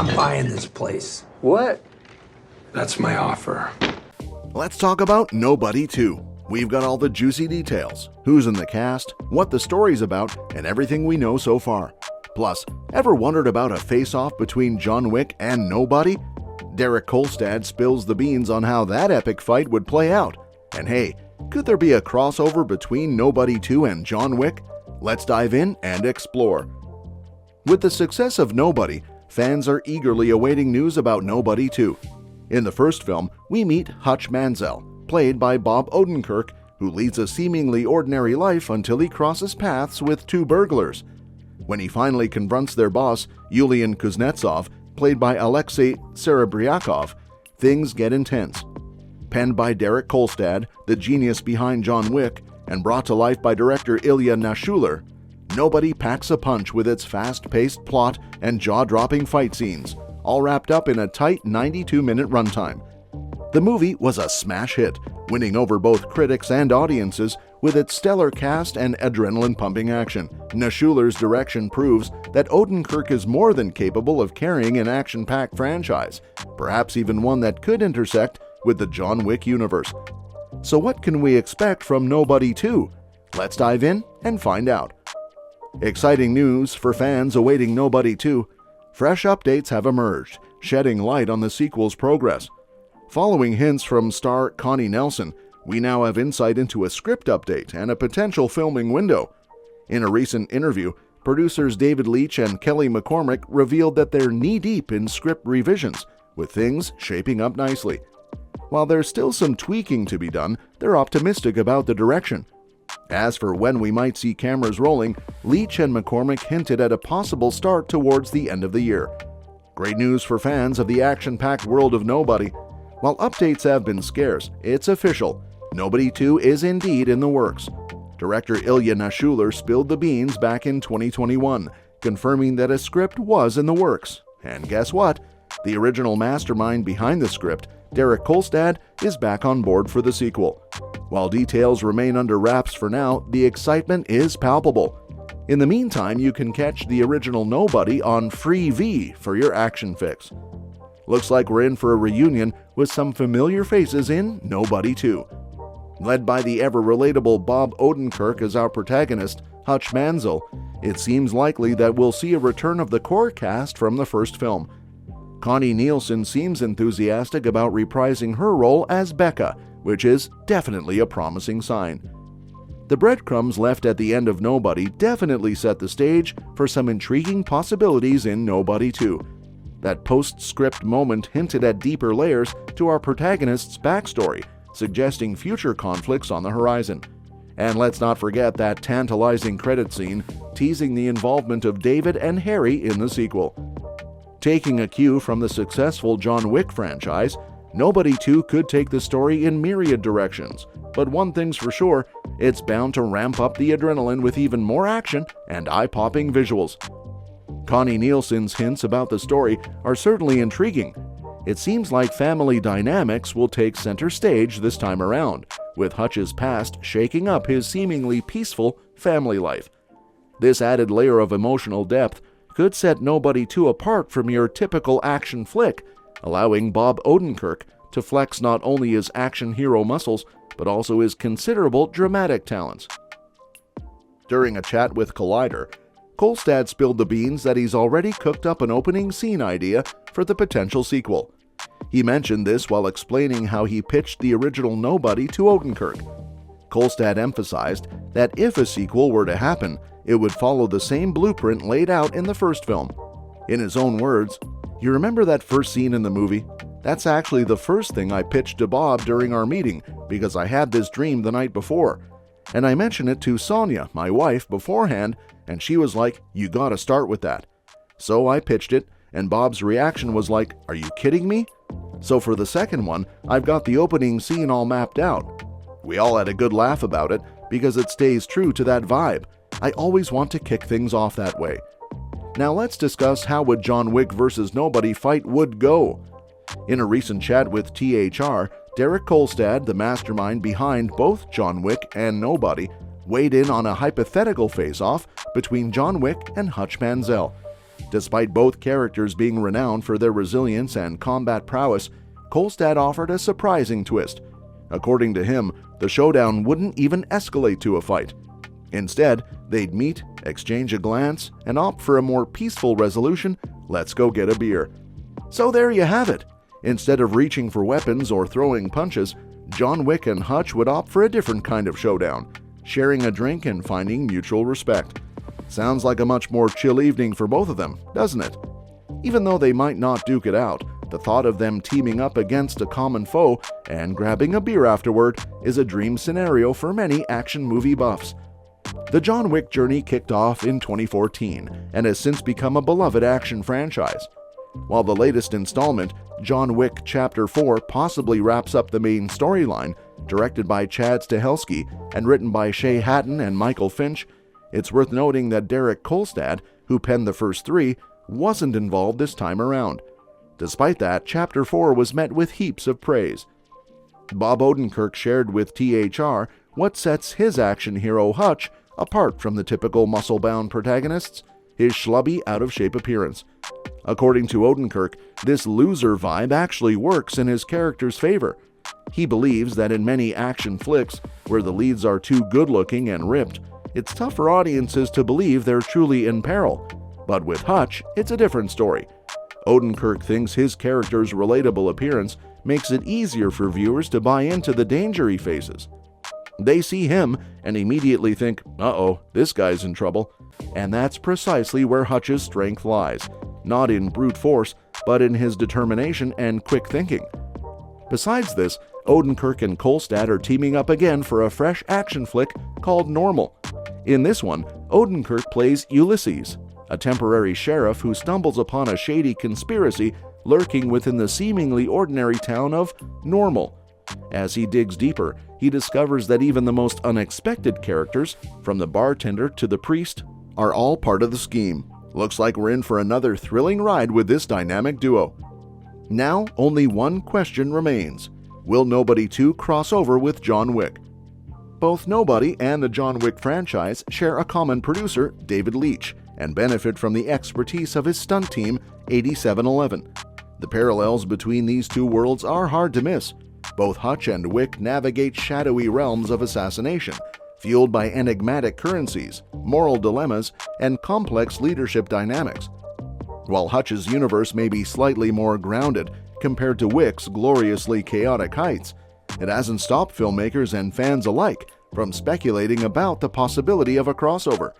I'm buying this place. What? That's my offer. Let's talk about Nobody 2. We've got all the juicy details, who's in the cast, what the story's about, and everything we know so far. Plus, ever wondered about a face-off between John Wick and Nobody? Derek Kolstad spills the beans on how that epic fight would play out. And hey, could there be a crossover between Nobody 2 and John Wick? Let's dive in and explore. With the success of Nobody, fans are eagerly awaiting news about Nobody 2. In the first film, we meet Hutch Mansell, played by Bob Odenkirk, who leads a seemingly ordinary life until he crosses paths with two burglars. When he finally confronts their boss, Ilya Naishuller, played by Aleksey Serebryakov, things get intense. Penned by Derek Kolstad, the genius behind John Wick, and brought to life by director Ilya Naishuller, Nobody packs a punch with its fast-paced plot and jaw-dropping fight scenes, all wrapped up in a tight 92-minute runtime. The movie was a smash hit, winning over both critics and audiences with its stellar cast and adrenaline-pumping action. Naishuller's direction proves that Odenkirk is more than capable of carrying an action-packed franchise, perhaps even one that could intersect with the John Wick universe. So what can we expect from Nobody 2? Let's dive in and find out. Exciting news for fans awaiting Nobody 2. Fresh updates have emerged, shedding light on the sequel's progress. Following hints from star Connie Nielsen, we now have insight into a script update and a potential filming window. In a recent interview, producers David Leitch and Kelly McCormick revealed that they're knee-deep in script revisions, with things shaping up nicely. While there's still some tweaking to be done, they're optimistic about the direction. As for when we might see cameras rolling, Leitch and McCormick hinted at a possible start towards the end of the year. Great news for fans of the action-packed world of Nobody. While updates have been scarce, it's official. Nobody 2 is indeed in the works. Director Ilya Naishuller spilled the beans back in 2021, confirming that a script was in the works. And guess what? The original mastermind behind the script, Derek Kolstad, is back on board for the sequel. While details remain under wraps for now, the excitement is palpable. In the meantime, you can catch the original Nobody on Freevee for your action fix. Looks like we're in for a reunion with some familiar faces in Nobody 2. Led by the ever-relatable Bob Odenkirk as our protagonist, Hutch Mansell, it seems likely that we'll see a return of the core cast from the first film. Connie Nielsen seems enthusiastic about reprising her role as Becca, which is definitely a promising sign. The breadcrumbs left at the end of Nobody definitely set the stage for some intriguing possibilities in Nobody 2. That postscript moment hinted at deeper layers to our protagonist's backstory, suggesting future conflicts on the horizon. And let's not forget that tantalizing credit scene teasing the involvement of David and Harry in the sequel. Taking a cue from the successful John Wick franchise, Nobody 2 could take the story in myriad directions, but one thing's for sure, it's bound to ramp up the adrenaline with even more action and eye-popping visuals. Connie Nielsen's hints about the story are certainly intriguing. It seems like family dynamics will take center stage this time around, with Hutch's past shaking up his seemingly peaceful family life. This added layer of emotional depth could set Nobody 2 apart from your typical action flick, allowing Bob Odenkirk to flex not only his action hero muscles, but also his considerable dramatic talents. During a chat with Collider, Kolstad spilled the beans that he's already cooked up an opening scene idea for the potential sequel. He mentioned this while explaining how he pitched the original Nobody to Odenkirk. Kolstad emphasized that if a sequel were to happen, it would follow the same blueprint laid out in the first film. In his own words, "You remember that first scene in the movie? That's actually the first thing I pitched to Bob during our meeting because I had this dream the night before. And I mentioned it to Sonia, my wife, beforehand, and she was like, 'You gotta start with that.' So I pitched it, and Bob's reaction was like, 'Are you kidding me?' So for the second one, I've got the opening scene all mapped out. We all had a good laugh about it because it stays true to that vibe. I always want to kick things off that way." Now let's discuss how a John Wick vs. Nobody fight would go. In a recent chat with THR, Derek Kolstad, the mastermind behind both John Wick and Nobody, weighed in on a hypothetical face-off between John Wick and Hutch Mansell. Despite both characters being renowned for their resilience and combat prowess, Kolstad offered a surprising twist. According to him, the showdown wouldn't even escalate to a fight. Instead, they'd meet, exchange a glance, and opt for a more peaceful resolution: let's go get a beer. So there you have it. Instead of reaching for weapons or throwing punches, John Wick and Hutch would opt for a different kind of showdown, sharing a drink and finding mutual respect. Sounds like a much more chill evening for both of them, doesn't it? Even though they might not duke it out, the thought of them teaming up against a common foe and grabbing a beer afterward is a dream scenario for many action movie buffs. The John Wick journey kicked off in 2014 and has since become a beloved action franchise. While the latest installment, John Wick Chapter 4, possibly wraps up the main storyline, directed by Chad Stahelski and written by Shay Hatton and Michael Finch, it's worth noting that Derek Kolstad, who penned the first three, wasn't involved this time around. Despite that, Chapter 4 was met with heaps of praise. Bob Odenkirk shared with THR what sets his action hero Hutch apart from the typical muscle-bound protagonists: his schlubby, out-of-shape appearance. According to Odenkirk, this loser vibe actually works in his character's favor. He believes that in many action flicks, where the leads are too good-looking and ripped, it's tough for audiences to believe they're truly in peril. But with Hutch, it's a different story. Odenkirk thinks his character's relatable appearance makes it easier for viewers to buy into the danger he faces. They see him and immediately think, uh-oh, this guy's in trouble. And that's precisely where Hutch's strength lies, not in brute force, but in his determination and quick thinking. Besides this, Odenkirk and Kolstad are teaming up again for a fresh action flick called Normal. In this one, Odenkirk plays Ulysses, a temporary sheriff who stumbles upon a shady conspiracy lurking within the seemingly ordinary town of Normal. As he digs deeper, he discovers that even the most unexpected characters, from the bartender to the priest, are all part of the scheme. Looks like we're in for another thrilling ride with this dynamic duo. Now, only one question remains. Will Nobody 2 cross over with John Wick? Both Nobody and the John Wick franchise share a common producer, David Leitch, and benefit from the expertise of his stunt team, 8711. The parallels between these two worlds are hard to miss. Both Hutch and Wick navigate shadowy realms of assassination, fueled by enigmatic currencies, moral dilemmas, and complex leadership dynamics. While Hutch's universe may be slightly more grounded compared to Wick's gloriously chaotic heights, it hasn't stopped filmmakers and fans alike from speculating about the possibility of a crossover.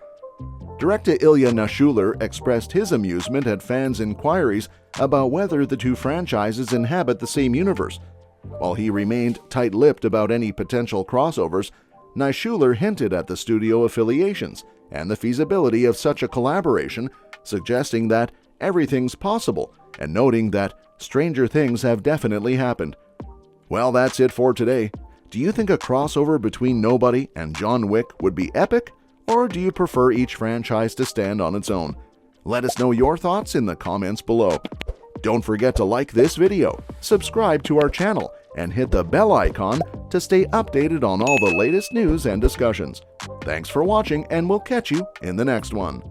Director Ilya Naishuller expressed his amusement at fans' inquiries about whether the two franchises inhabit the same universe. While he remained tight-lipped about any potential crossovers, Naishuller hinted at the studio affiliations and the feasibility of such a collaboration, suggesting that everything's possible and noting that stranger things have definitely happened. Well, that's it for today. Do you think a crossover between Nobody and John Wick would be epic, or do you prefer each franchise to stand on its own? Let us know your thoughts in the comments below. Don't forget to like this video, subscribe to our channel, and hit the bell icon to stay updated on all the latest news and discussions. Thanks for watching, and we'll catch you in the next one.